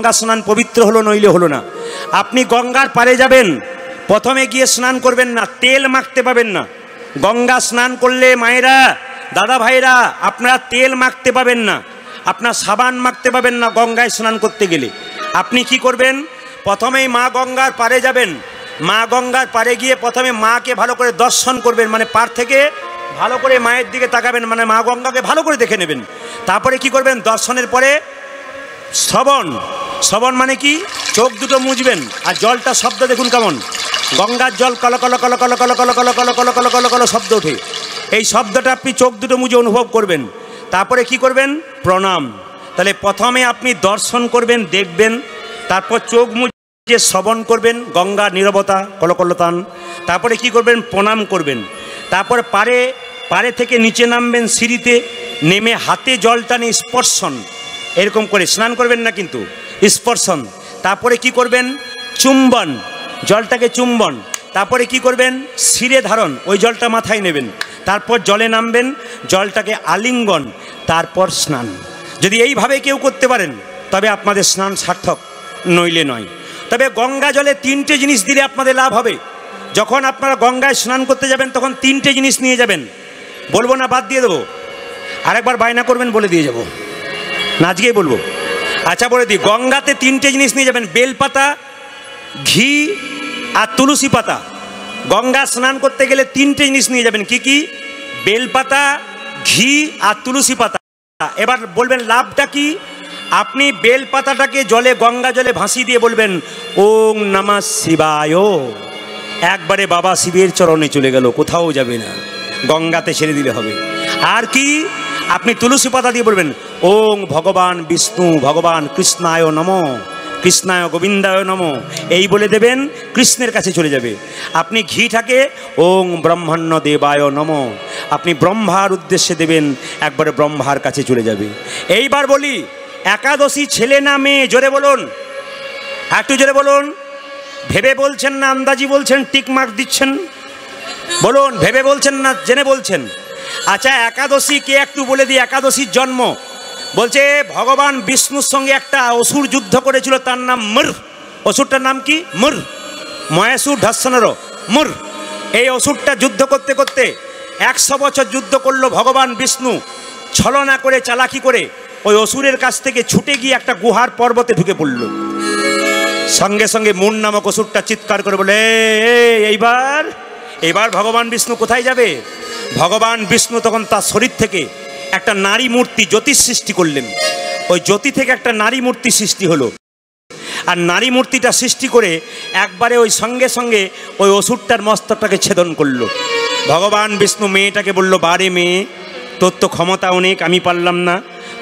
গঙ্গা স্নান পবিত্র হলো নইলে হলো না। আপনি গঙ্গার পারে যাবেন, প্রথমে গিয়ে স্নান করবেন না, তেল মাখতে পাবেন না। গঙ্গা স্নান করলে মায়েরা, দাদা ভাইরা, আপনারা তেল মাখতে পাবেন না, আপনার সাবান মাখতে পাবেন না। গঙ্গায় স্নান করতে গেলে আপনি কি করবেন? প্রথমেই মা গঙ্গার পারে যাবেন। মা গঙ্গার পারে গিয়ে প্রথমে মাকে ভালো করে দর্শন করবেন, মানে পার থেকে ভালো করে মায়ের দিকে তাকাবেন, মানে মা গঙ্গাকে ভালো করে দেখে নেবেন। তারপরে কি করবেন? দর্শনের পরে শ্রবণ। শ্রবণ মানে কি? চোখ দুটো মুছবেন, আর জলটা শব্দ দেখুন কেমন, গঙ্গার জল call call call call call call call call call call call call শব্দ ওঠে। এই শব্দটা আপনি চোখ দুটো মুছে অনুভব করবেন। তারপরে কি করবেন? প্রণাম। তাহলে প্রথমে আপনি দর্শন করবেন, দেখবেন, তারপর চোখ মুছে শ্রবণ করবেন, গঙ্গার নীরবতা, কলকলতান। তারপরে কি করবেন? প্রণাম করবেন। তারপরে পারে থেকে নিচে নামবেন সিঁড়িতে, নেমে হাতে জলটা নিয়ে স্পর্শন, এরকম করে স্নান করবেন না কিন্তু, স্পর্শন। তারপরে কি করবেন? চুম্বন, জলটাকে চুম্বন। তারপরে কি করবেন? শিরে ধারণ, ওই জলটা মাথায় নেবেন। তারপর জলে নামবেন, জলটাকে আলিঙ্গন, তারপর স্নান। যদি এইভাবে কেউ করতে পারেন তবে আপনাদের স্নান সার্থক, নইলে নয়। তবে গঙ্গা জলে তিনটে জিনিস দিলে আপনাদের লাভ হবে। যখন আপনারা গঙ্গায় স্নান করতে যাবেন তখন তিনটে জিনিস নিয়ে যাবেন। বলবো না, বাদ দিয়ে দেবো, আরেকবার বায়না করবেন বলে দিয়ে যাব না, আজকেই বলবো। আচ্ছা বলে দিই, গঙ্গাতে তিনটে জিনিস নিয়ে যাবেন, বেলপাতা, ঘি আর তুলসী পাতা। গঙ্গা স্নান করতে গেলে তিনটে জিনিস নিয়ে যাবেন। কি কি? বেলপাতা, ঘি আর তুলসী পাতা। এবার বলবেন লাভটা কি? আপনি বেলপাতাটাকে জলে, গঙ্গা জলে ভাসিয়ে দিয়ে বলবেন ওং নমঃ শিবায়, একবারে বাবা শিবের চরণে চলে গেল, কোথাও যাবে না, গঙ্গাতে ছেড়ে দিলে হবে। আর কি? আপনি তুলসী পাতা দিয়ে বলবেন ওং ভগবান বিষ্ণু ভগবান কৃষ্ণায় নমঃ, কৃষ্ণায় গোবিন্দায় নমঃ, এই বলে দেবেন, কৃষ্ণের কাছে চলে যাবে। আপনি ঘিটাকে ওং ব্রহ্মণ্য দেবায় নমঃ, আপনি ব্রহ্মার উদ্দেশ্যে দেবেন, একবারে ব্রহ্মার কাছে চলে যাবে। এইবার বলি, একাদশী ছেলে না মেয়ে? জোরে বলুন, একটু জোরে বলুন। ভেবে বলছেন না আন্দাজি বলছেন? টিক মার্ক দিচ্ছেন? বলুন, ভেবে বলছেন না জেনে বলছেন? আচ্ছা, একাদশী কে একটু বলে দিই। একাদশীর জন্ম বলছে ভগবান বিষ্ণুর সঙ্গে একটা অসুর যুদ্ধ করেছিল, তার নাম মুর। অসুরটার নাম কি? মুর। মহেশুর ধর্ষণের মুর। এই অসুরটা যুদ্ধ করতে করতে 100 বছর যুদ্ধ করলো। ভগবান বিষ্ণু ছলনা করে, চালাকি করে ওই অসুরের কাছ থেকে ছুটে গিয়ে একটা গুহার পর্বতে ঢুকে পড়ল। সঙ্গে সঙ্গে মুর নামক অসুরটা চিৎকার করে বলে এইবার ভগবান বিষ্ণু কোথায় যাবে? ভগবান বিষ্ণু তখন তার শরীর থেকে একটা নারী মূর্তি জ্যোতিষ সৃষ্টি করলেন। ওই জ্যোতি থেকে একটা নারী মূর্তি সৃষ্টি হলো। আর নারী মূর্তিটা সৃষ্টি করে একবারে ওই সঙ্গে সঙ্গে ওই অসুরটার মস্তকটাকে ছেদন করলো। ভগবান বিষ্ণু মেয়েটাকে বলল, বারে মেয়ে, তোর তো ক্ষমতা অনেক, আমি পারলাম না,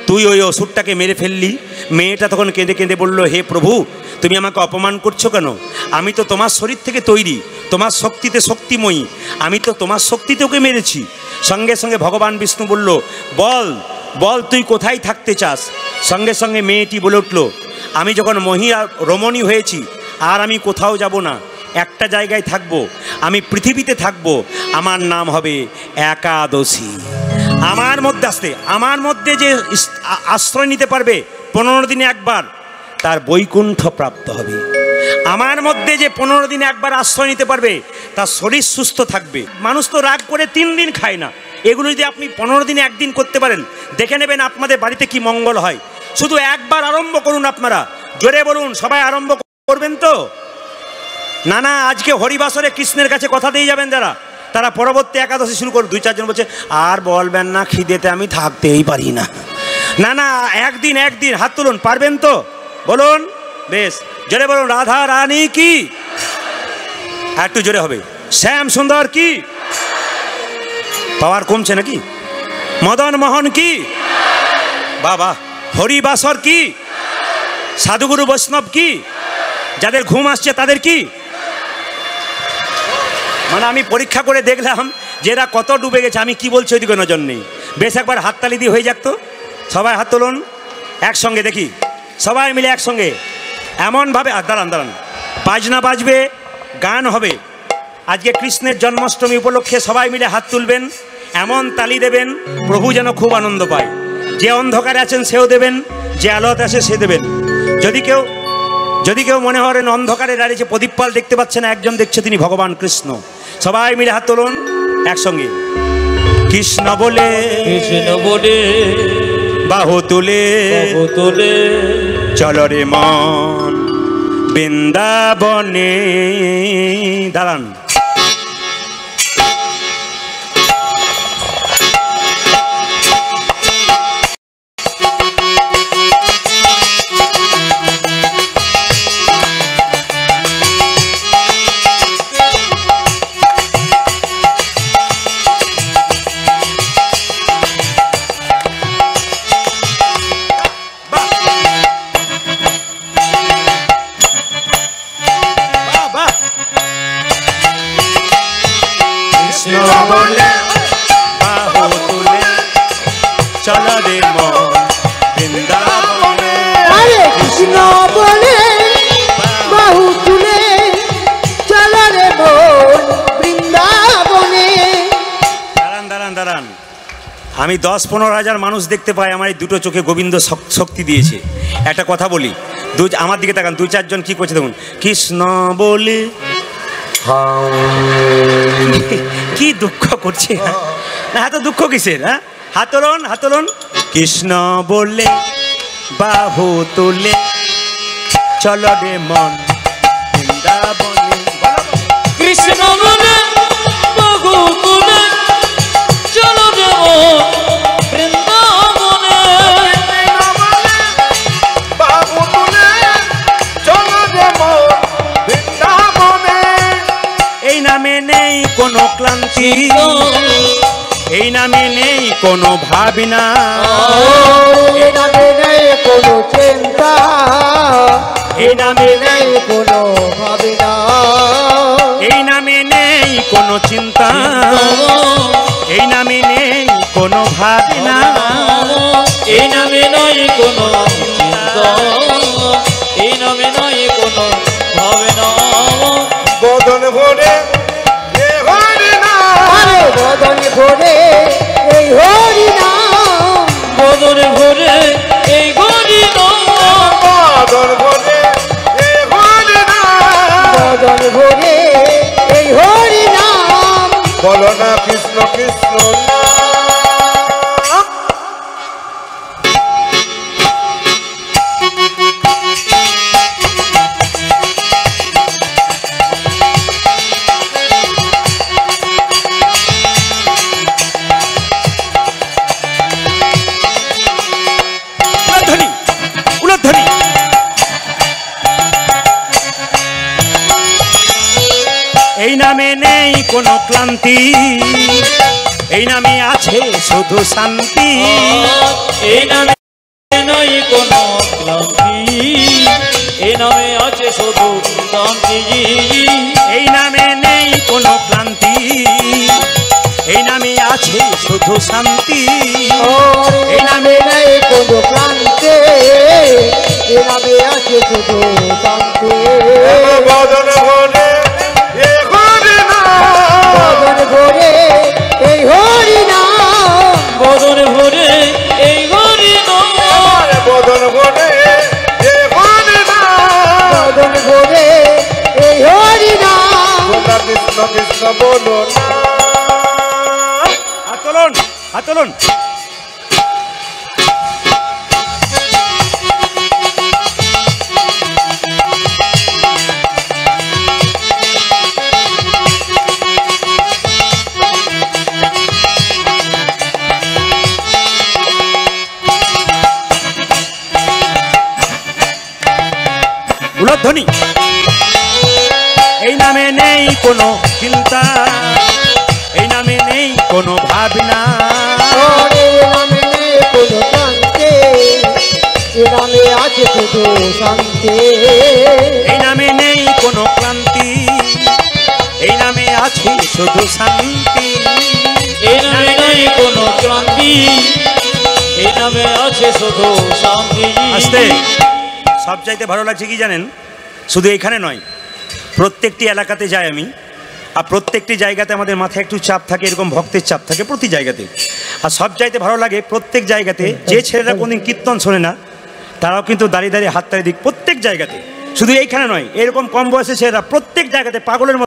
তুই ওই অসুরটাকে মেরে ফেললি। মেয়েটা তখন কেঁদে কেঁদে বলল, হে প্রভু, তুমি আমাকে অপমান করছো কেন? আমি তো তোমার শরীর থেকে তৈরি, তোমার শক্তিতে শক্তিময়ী, আমি তো তোমার শক্তিতে ওকে মেরেছি। সঙ্গে সঙ্গে ভগবান বিষ্ণু বলল, বল বল তুই কোথায় থাকতে চাস? সঙ্গে সঙ্গে মেয়েটি বলে উঠল, আমি যখন মহিলা রমণী হয়েছি আর আমি কোথাও যাব না, একটা জায়গায় থাকব, আমি পৃথিবীতে থাকব, আমার নাম হবে একাদশী। আমার মধ্যে যে আশ্রয় নিতে পারবে 15 দিনে একবার, তার বৈকুণ্ঠ প্রাপ্ত হবে। আমার মধ্যে যে 15 দিনে একবার আশ্রয় নিতে পারবে, তার শরীর সুস্থ থাকবে। মানুষ তো রাগ করে 3 দিন খায় না, এগুলো যদি আপনি 15 দিনে একদিন করতে পারেন, দেখে নেবেন আপনাদের বাড়িতে কি মঙ্গল হয়। শুধু একবার আরম্ভ করুন। আপনারা জোরে বলুন, সবাই আরম্ভ করবেন তো? না, আজকে হরিবাসরে কৃষ্ণের কাছে কথা দিয়ে যাবেন যারা, তারা পরবর্তী একাদশী শুরু করুন। 2-4 জন বলছে আর বলবেন না, খিদেতে আমি থাকতেই পারি না। না, একদিন হাত তুলুন, পারবেন তো? বলুন, বেশ জোরে বলুন, রাধা রানী কি? একটু জোরে হবে, শ্যাম সুন্দর কি? পাওয়ার কমছে নাকি? মদন মোহন কি? বাবা, হরিবাসর কি? সাধুগুরু বৈষ্ণব কি? যাদের ঘুম আসছে তাদের কি? মানে আমি পরীক্ষা করে দেখলাম যে এরা কত ডুবে গেছে। আমি কি বলছি ওইদিকে নজর নেই। বেশ একবার হাততালি দিয়ে হয়ে যাক তো। সবাই হাত তুলুন একসঙ্গে, দেখি সবাই মিলে একসঙ্গে এমনভাবে। দাঁড়ান, বাজনা বাজবে, গান হবে। আজকে কৃষ্ণের জন্মাষ্টমী উপলক্ষে সবাই মিলে হাত তুলবেন, এমন তালি দেবেন প্রভু যেন খুব আনন্দ পায়। যে অন্ধকারে আছেন সেও দেবেন, যে আলোতে আছে সে দেবেন। যদি কেউ মনে করেন অন্ধকারে দাঁড়িয়েছে, প্রদীপ পাল দেখতে পাচ্ছে না, একজন দেখছে, তিনি ভগবান কৃষ্ণ। সবাই মিলে হাত তুলুন একসঙ্গে। কৃষ্ণ বলে বাহু তুলে চলো রে মন বৃন্দাবনে। দাঁড়ান। আমি 10-15 হাজার মানুষ দেখতে পাই, আমার এই দুটো চোখে গোবিন্দ শক্তি দিয়েছে। একটা কথা বলি, আমার দিকে তাকান, 2-4 জন কি করছে দেখুন। কৃষ্ণ বলে কি দুঃখ করছে, না এত দুঃখ কিসের? হ্যাঁ, হাত তোলন। কৃষ্ণ বলে বাহু তুলে চলো রে মন বৃন্দাবনে। কৃষ্ণ বলে বাহু তুলে চলো রে মন বৃন্দাবনে। বাহু তুলে চলো রে মন বৃন্দাবনে। এই নামে নেই কোনো ক্লান্তি, এই নামে নেই কোনো ভাবনা, এই নামে নেই কোনো চিন্তা, এই নামে নেই কোনো ভাবনা, এই নামে নেই কোনো চিন্তা, এই নামে নেই কোনো ভাবনা, এই নামে নয় কোনো চিন্তা, এই নামে নয় কোনো ভাবনা। বদন ভরে এ হরি নাম, বদন ভরে এই হরি নাম, বদন ভরে এই হরি নাম, বদন ভরে এ হরি নাম, বদন ভরে এই হরি নাম। বলো না কৃষ্ণ কৃষ্ণ নাম। এই নামে নেই কোনো ক্লান্তি, এই নামে আছে শুধু শান্তি, এই নামে নয় কোনো ক্লান্তি, এই নামে আছে শুধু শান্তি, এই নামে নেই কোনো ক্লান্তি, এই নামে আছে শুধু শান্তি, এই নামে নেই কোনো ক্লান্তি, এই নামে আছে শুধু শান্তি। বদন ভরে এ হরি নাম, বদন ভরে এই হরি নাম, বদন ভরে এই হরি নাম, বদন ভরে এ হরি নাম, বদন ভরে এই হরি নাম। তোমরা কৃষ্ণ কৃষ্ণ বলো না। হাত তোলন। উলধ্বনি। এই নামে নেই কোনো চিন্তা, এই নামে নেই কোনো ভাবনা, এই নামে নেই কোনো ক্লান্তি, এই নামে আছে শুধু শান্তি, এই নামে নেই কোনো ক্লান্তি, এই নামে আছে শুধু শান্তি, এই নামে নয় কোনো ক্লান্তি, এই নামে আছে শুধু শান্তি। আস্তে। সব চাইতে ভালো লাগছে কি জানেন, শুধু এখানে নয়, প্রত্যেকটি এলাকাতে যাই আমি, আর প্রত্যেকটি জায়গাতে আমাদের মাথায় একটু চাপ থাকে, এরকম ভক্তের চাপ থাকে প্রতি জায়গাতে। আর সব চাইতে ভালো লাগে প্রত্যেক জায়গাতে যে ছেলেরা কোনদিন কীর্তন শোনে না, তারাও কিন্তু দাঁড়িয়ে দাঁড়িয়ে হাততালি দিক প্রত্যেক জায়গাতে, শুধু এইখানে নয়, এরকম কম বয়সে ছেলেরা প্রত্যেক জায়গাতে পাগলের মতো